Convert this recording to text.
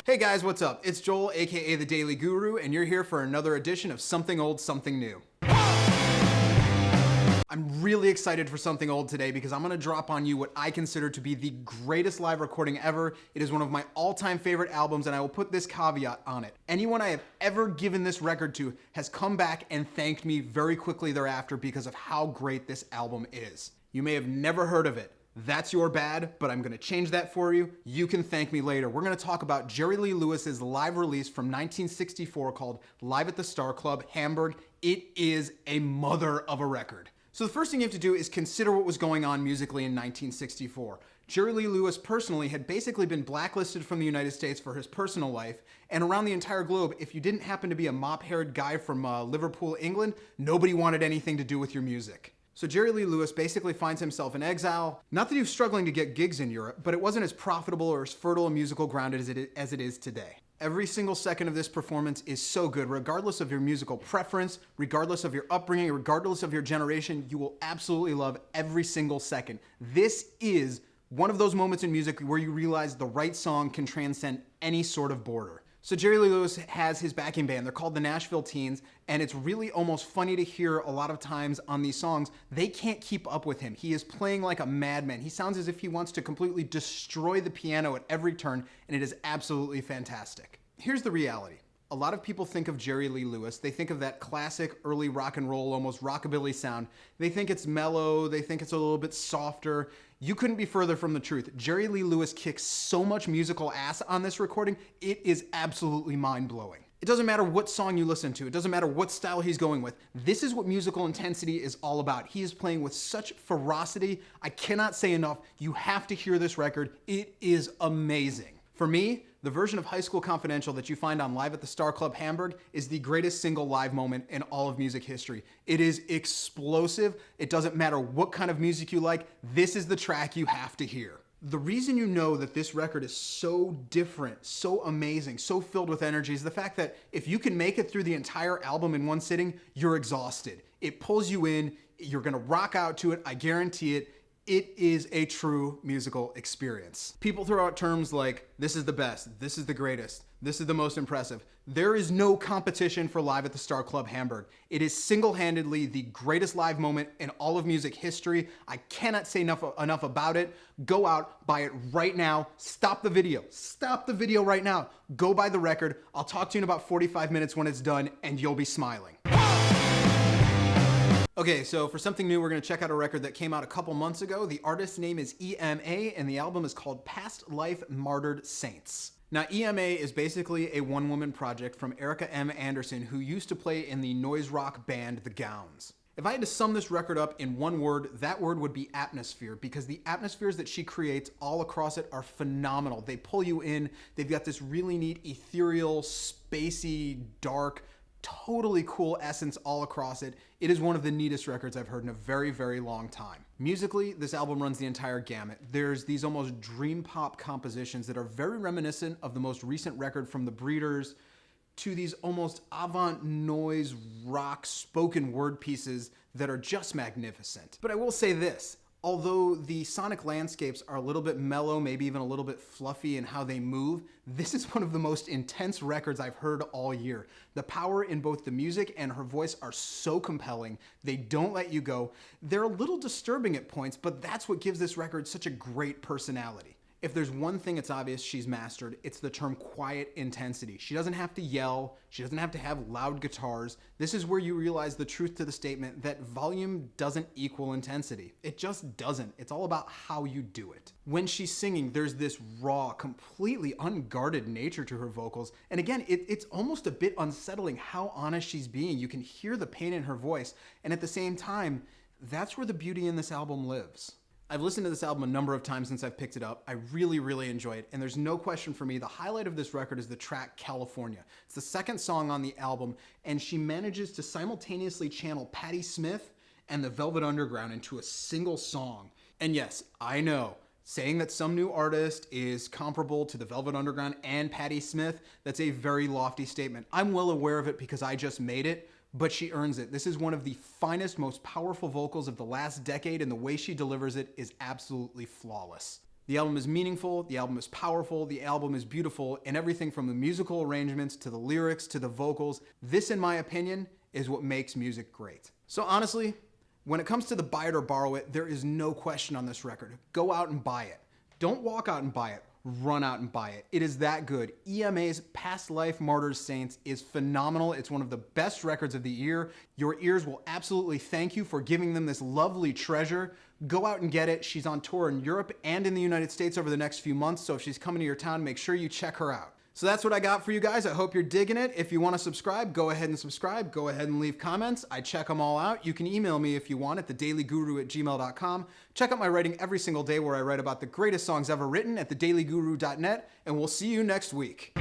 Hey guys, what's up? It's Joel, aka The Daily Guru, and you're here for another edition of Something Old, Something New. I'm really excited for Something Old today because I'm gonna drop on you what I consider to be the greatest live recording ever. It is one of my all-time favorite albums, and I will put this caveat on it. Anyone I have ever given this record to has come back and thanked me very quickly thereafter because of how great this album is. You may have never heard of it. That's your bad, but I'm gonna change that for you. You can thank me later. We're gonna talk about Jerry Lee Lewis's live release from 1964 called Live at the Star Club, Hamburg. It is a mother of a record. So the first thing you have to do is consider what was going on musically in 1964. Jerry Lee Lewis personally had basically been blacklisted from the United States for his personal life, and around the entire globe, if you didn't happen to be a mop-haired guy from Liverpool, England, nobody wanted anything to do with your music. So Jerry Lee Lewis basically finds himself in exile. Not that he was struggling to get gigs in Europe, but it wasn't as profitable or as fertile a musical ground as it is today. Every single second of this performance is so good, regardless of your musical preference, regardless of your upbringing, regardless of your generation, you will absolutely love every single second. This is one of those moments in music where you realize the right song can transcend any sort of border. So Jerry Lee Lewis has his backing band. They're called the Nashville Teens, and it's really almost funny to hear a lot of times on these songs, they can't keep up with him. He is playing like a madman. He sounds as if he wants to completely destroy the piano at every turn, and it is absolutely fantastic. Here's the reality. A lot of people think of Jerry Lee Lewis. They think of that classic early rock and roll, almost rockabilly sound. They think it's mellow. They think it's a little bit softer. You couldn't be further from the truth. Jerry Lee Lewis kicks so much musical ass on this recording, it is absolutely mind-blowing. It doesn't matter what song you listen to. It doesn't matter what style he's going with. This is what musical intensity is all about. He is playing with such ferocity. I cannot say enough. You have to hear this record. It is amazing. For me, the version of High School Confidential that you find on Live at the Star Club Hamburg is the greatest single live moment in all of music history. It is explosive. It doesn't matter what kind of music you like. This is the track you have to hear. The reason you know that this record is so different, so amazing, so filled with energy is the fact that if you can make it through the entire album in one sitting, you're exhausted. It pulls you in. You're gonna rock out to it. I guarantee it. It is a true musical experience. People throw out terms like, this is the best, this is the greatest, this is the most impressive. There is no competition for Live at the Star Club Hamburg. It is single-handedly the greatest live moment in all of music history. I cannot say enough about it. Go out, buy it right now. Stop the video. Stop the video right now. Go buy the record. I'll talk to you in about 45 minutes when it's done, and you'll be smiling. Okay, so for something new, we're gonna check out a record that came out a couple months ago. The artist's name is EMA, and the album is called Past Life Martyred Saints. Now, EMA is basically a one-woman project from Erica M. Anderson, who used to play in the noise rock band The Gowns. If I had to sum this record up in one word, that word would be atmosphere, because the atmospheres that she creates all across it are phenomenal. They pull you in. They've got this really neat, ethereal, spacey, dark, totally cool essence all across it. It is one of the neatest records I've heard in a very, very long time. Musically, this album runs the entire gamut. There's these almost dream pop compositions that are very reminiscent of the most recent record from the Breeders, to these almost avant noise rock spoken word pieces that are just magnificent. But I will say this, although the sonic landscapes are a little bit mellow, maybe even a little bit fluffy in how they move, this is one of the most intense records I've heard all year. The power in both the music and her voice are so compelling. They don't let you go. They're a little disturbing at points, but that's what gives this record such a great personality. If there's one thing it's obvious she's mastered, it's the term quiet intensity. She doesn't have to yell. She doesn't have to have loud guitars. This is where you realize the truth to the statement that volume doesn't equal intensity. It just doesn't. It's all about how you do it. When she's singing, there's this raw, completely unguarded nature to her vocals. And again, it's almost a bit unsettling how honest she's being. You can hear the pain in her voice. And at the same time, that's where the beauty in this album lives. I've listened to this album a number of times since I've picked it up. I really, really enjoy it. And there's no question for me, the highlight of this record is the track California. It's the second song on the album, and she manages to simultaneously channel Patti Smith and the Velvet Underground into a single song. And yes, I know, saying that some new artist is comparable to the Velvet Underground and Patti Smith, that's a very lofty statement. I'm well aware of it because I just made it, but she earns it. This is one of the finest, most powerful vocals of the last decade, and the way she delivers it is absolutely flawless. The album is meaningful, the album is powerful, the album is beautiful, and everything from the musical arrangements to the lyrics to the vocals, this, in my opinion, is what makes music great. So honestly, when it comes to the buy it or borrow it, there is no question on this record. Go out and buy it. Don't walk out and buy it. Run out and buy it. It is that good. EMA's Past Life Martyrs Saints is phenomenal. It's one of the best records of the year. Your ears will absolutely thank you for giving them this lovely treasure. Go out and get it. She's on tour in Europe and in the United States over the next few months, so if she's coming to your town, make sure you check her out. So that's what I got for you guys. I hope you're digging it. If you want to subscribe, go ahead and subscribe. Go ahead and leave comments. I check them all out. You can email me if you want at thedailyguru@gmail.com. Check out my writing every single day where I write about the greatest songs ever written at thedailyguru.net, and we'll see you next week.